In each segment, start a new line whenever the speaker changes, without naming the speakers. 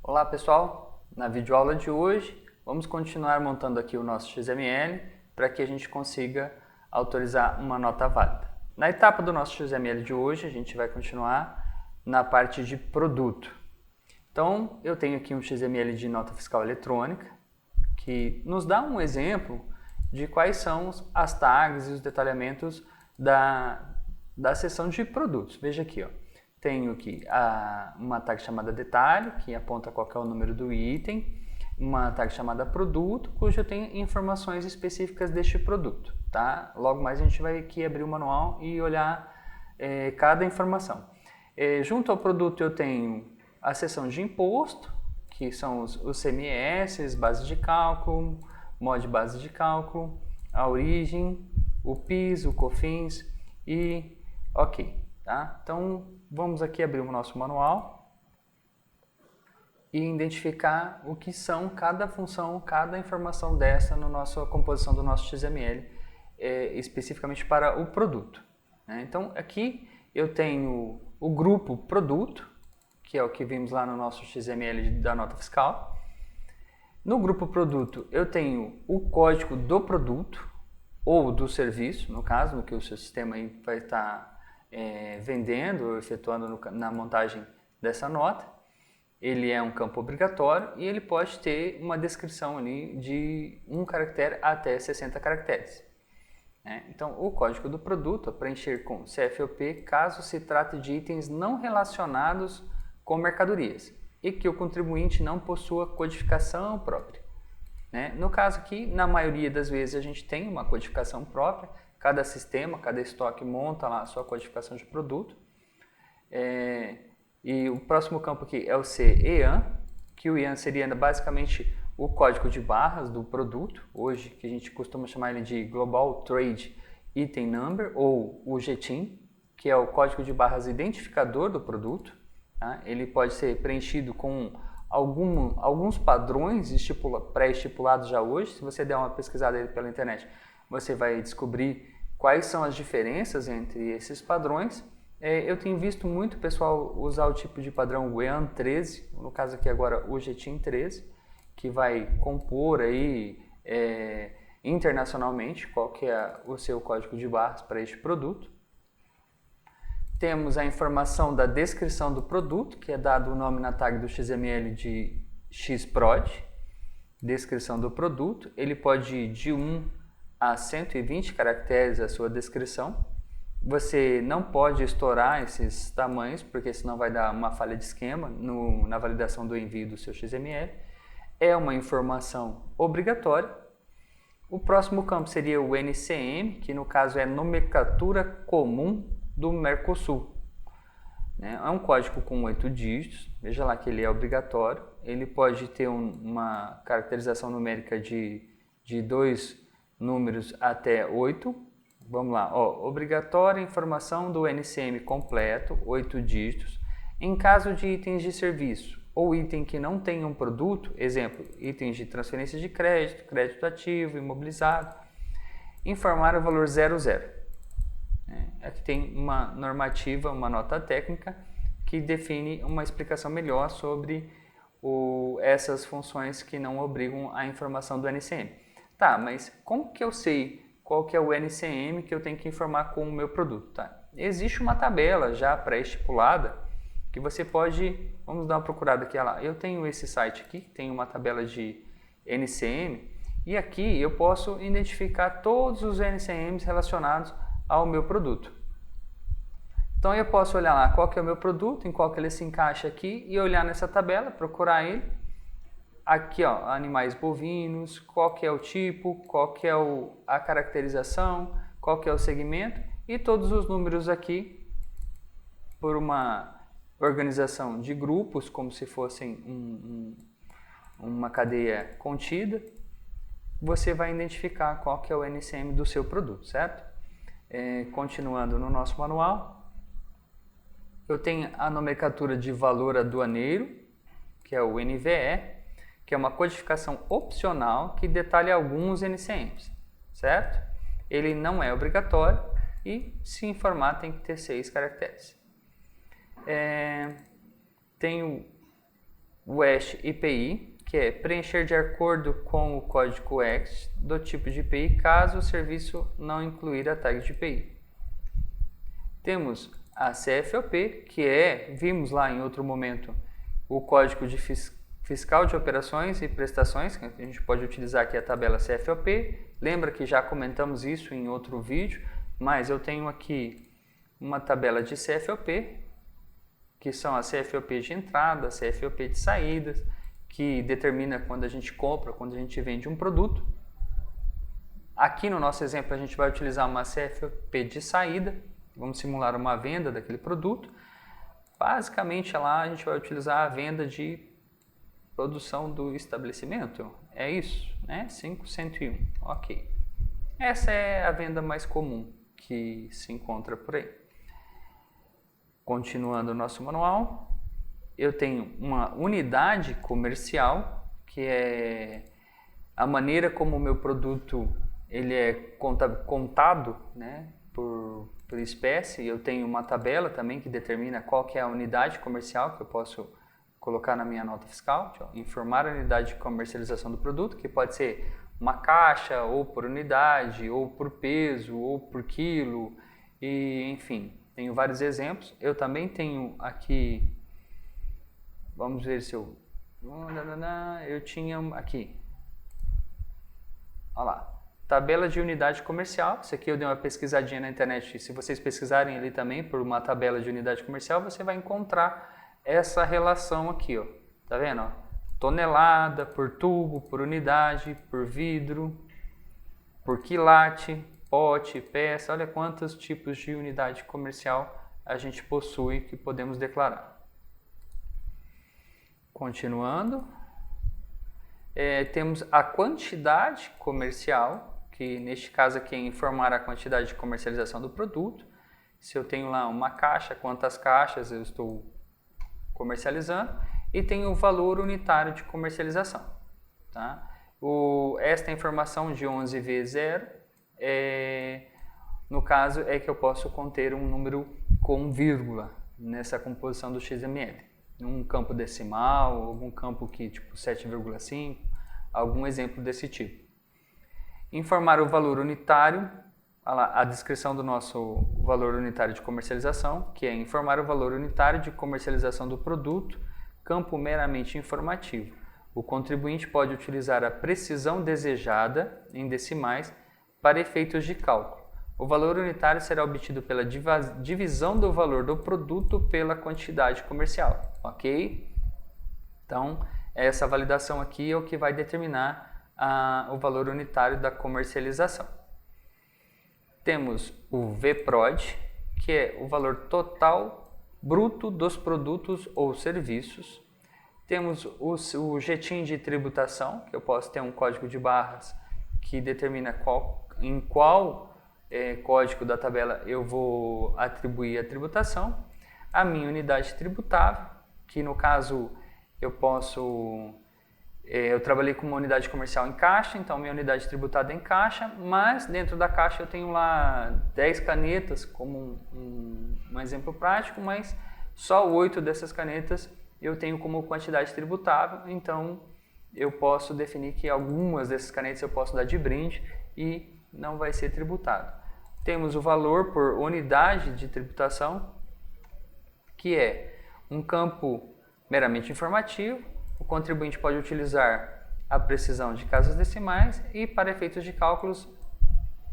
Olá pessoal, na videoaula de hoje vamos continuar montando aqui o nosso XML para que a gente consiga autorizar uma nota válida. Na etapa do nosso XML de hoje a gente vai continuar na parte de produto. Então eu tenho aqui um XML de nota fiscal eletrônica que nos dá um exemplo de quais são as tags e os detalhamentos da seção de produtos. Veja aqui, ó. Tenho aqui uma tag chamada detalhe, que aponta qual é o número do item, uma tag chamada produto, cujo eu tenho informações específicas deste produto. Tá? Logo mais a gente vai aqui abrir o manual e olhar cada informação. Junto ao produto eu tenho a seção de imposto, que são os CMS, base de cálculo, mod base de cálculo, a origem, o PIS, o COFINS e ok. Tá? Então vamos aqui abrir o nosso manual e identificar o que são cada função, cada informação dessa na nossa composição do nosso XML, especificamente para o produto. Né? Então aqui eu tenho o grupo produto, que é o que vimos lá no nosso XML da nota fiscal. No grupo produto eu tenho o código do produto ou do serviço, no caso, no que o seu sistema aí vai estar vendendo ou efetuando na montagem dessa nota. Ele é um campo obrigatório e ele pode ter uma descrição ali de 1 caractere até 60 caracteres. Então, o código do produto é preencher com CFOP caso se trate de itens não relacionados com mercadorias e que o contribuinte não possua codificação própria. No caso aqui, na maioria das vezes a gente tem uma codificação própria, cada sistema, cada estoque monta lá a sua codificação de produto. E o próximo campo aqui é o CEAN, que o IAN seria basicamente o código de barras do produto, hoje que a gente costuma chamar ele de Global Trade Item Number, ou o GTIN, que é o código de barras identificador do produto. Tá? Ele pode ser preenchido com alguns padrões pré-estipulados já hoje. Se você der uma pesquisada aí pela internet, você vai descobrir quais são as diferenças entre esses padrões. Eu tenho visto muito pessoal usar o tipo de padrão GWEAN 13, no caso aqui agora o GTIN 13, que vai compor aí internacionalmente qual que é o seu código de barras para este produto. Temos a informação da descrição do produto, que é dado o nome na tag do XML de XPROD, descrição do produto. Ele pode ir de 1 a 120 caracteres a sua descrição. Você não pode estourar esses tamanhos, porque senão vai dar uma falha de esquema na validação do envio do seu XML. É uma informação obrigatória. O próximo campo seria o NCM, que no caso é nomenclatura comum do Mercosul. É um código com 8 dígitos, veja lá que ele é obrigatório. Ele pode ter uma caracterização numérica de 2 números até 8. Vamos lá, obrigatória informação do NCM completo, 8 dígitos. Em caso de itens de serviço ou item que não tenha um produto, exemplo, itens de transferência de crédito, crédito ativo, imobilizado, informar o valor 00. Aqui tem uma normativa, uma nota técnica que define uma explicação melhor sobre essas funções que não obrigam a informação do NCM. Tá, mas como que eu sei qual que é o NCM que eu tenho que informar com o meu produto? Tá? Existe uma tabela já pré-estipulada que você pode, vamos dar uma procurada aqui, lá. Eu tenho esse site aqui, tem uma tabela de NCM e aqui eu posso identificar todos os NCMs relacionados ao meu produto. Então eu posso olhar lá qual que é o meu produto, em qual que ele se encaixa aqui e olhar nessa tabela, procurar ele. Aqui, animais bovinos, qual que é o tipo, qual que é a caracterização, qual que é o segmento e todos os números aqui por uma organização de grupos, como se fossem uma cadeia contida. Você vai identificar qual que é o NCM do seu produto, certo? Continuando no nosso manual, eu tenho a nomenclatura de valor aduaneiro, que é o NVE, que é uma codificação opcional que detalha alguns NCMs, certo? Ele não é obrigatório e, se informar, tem que ter 6 caracteres. Tenho o hash IPI, que é preencher de acordo com o código X do tipo de IPI, caso o serviço não incluir a tag de IPI. Temos a CFOP, que vimos lá em outro momento, o código de fiscal de operações e prestações, que a gente pode utilizar aqui a tabela CFOP. Lembra que já comentamos isso em outro vídeo, mas eu tenho aqui uma tabela de CFOP, que são a CFOP de entrada, a CFOP de saídas, que determina quando a gente compra, quando a gente vende um produto. Aqui no nosso exemplo a gente vai utilizar uma CFOP de saída, vamos simular uma venda daquele produto. Basicamente lá a gente vai utilizar a venda de produção do estabelecimento, é isso, né? 5.101, ok. Essa é a venda mais comum que se encontra por aí. Continuando o nosso manual, eu tenho uma unidade comercial, que é a maneira como o meu produto ele é contado, né, por espécie. Eu tenho uma tabela também que determina qual que é a unidade comercial que eu posso colocar na minha nota fiscal, informar a unidade de comercialização do produto, que pode ser uma caixa, ou por unidade, ou por peso, ou por quilo, e enfim, tenho vários exemplos. Eu também tenho aqui, vamos ver se eu tinha aqui, olha lá, tabela de unidade comercial. Isso aqui eu dei uma pesquisadinha na internet, se vocês pesquisarem ali também por uma tabela de unidade comercial, você vai encontrar essa relação aqui, ó. Tá vendo? Ó? Tonelada por tubo, por unidade, por vidro, por quilate, pote, peça. Olha quantos tipos de unidade comercial a gente possui que podemos declarar. Continuando, temos a quantidade comercial, que neste caso aqui é informar a quantidade de comercialização do produto. Se eu tenho lá uma caixa, quantas caixas eu estou comercializando, e tem o valor unitário de comercialização. Tá? Esta informação de 11V0, no caso, é que eu posso conter um número com vírgula nessa composição do XML. Um campo decimal, algum campo que tipo 7,5, algum exemplo desse tipo. Informar o valor unitário, a descrição do nosso valor unitário de comercialização, que é informar o valor unitário de comercialização do produto, campo meramente informativo. O contribuinte pode utilizar a precisão desejada em decimais para efeitos de cálculo. O valor unitário será obtido pela divisão do valor do produto pela quantidade comercial, ok? Então, essa validação aqui é o que vai determinar o valor unitário da comercialização. Temos o VPROD, que é o valor total bruto dos produtos ou serviços. Temos o GTIM de tributação, que eu posso ter um código de barras que determina em qual código da tabela eu vou atribuir a tributação. A minha unidade tributável, que no caso eu trabalhei com uma unidade comercial em caixa, então minha unidade tributada é em caixa, mas dentro da caixa eu tenho lá 10 canetas como um exemplo prático, mas só 8 dessas canetas eu tenho como quantidade tributável, então eu posso definir que algumas dessas canetas eu posso dar de brinde e não vai ser tributado. Temos o valor por unidade de tributação, que é um campo meramente informativo. O contribuinte pode utilizar a precisão de casas decimais e, para efeitos de cálculos,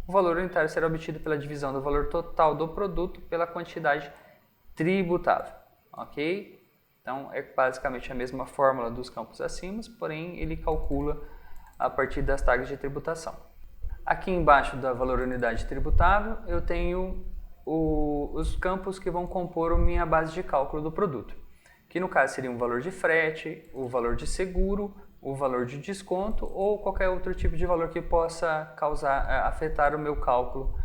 o valor unitário será obtido pela divisão do valor total do produto pela quantidade tributável, ok? Então, é basicamente a mesma fórmula dos campos acima, porém ele calcula a partir das tags de tributação. Aqui embaixo da valor unidade tributável, eu tenho os campos que vão compor a minha base de cálculo do produto, que no caso seria o valor de frete, o valor de seguro, o valor de desconto ou qualquer outro tipo de valor que possa afetar o meu cálculo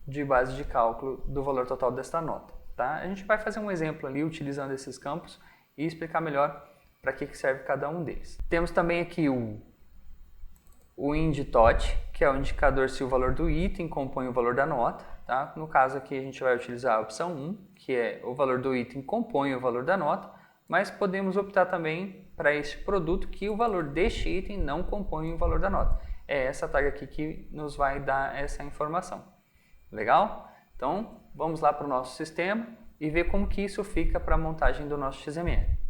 de base de cálculo do valor total desta nota. Tá? A gente vai fazer um exemplo ali utilizando esses campos e explicar melhor para que serve cada um deles. Temos também aqui o INDTOT, que é o indicador se o valor do item compõe o valor da nota. Tá? No caso aqui a gente vai utilizar a opção 1, que é o valor do item compõe o valor da nota. mas podemos optar também para este produto que o valor deste item não compõe o valor da nota. É essa tag aqui que nos vai dar essa informação. Legal? Então, vamos lá para o nosso sistema e ver como que isso fica para a montagem do nosso XML.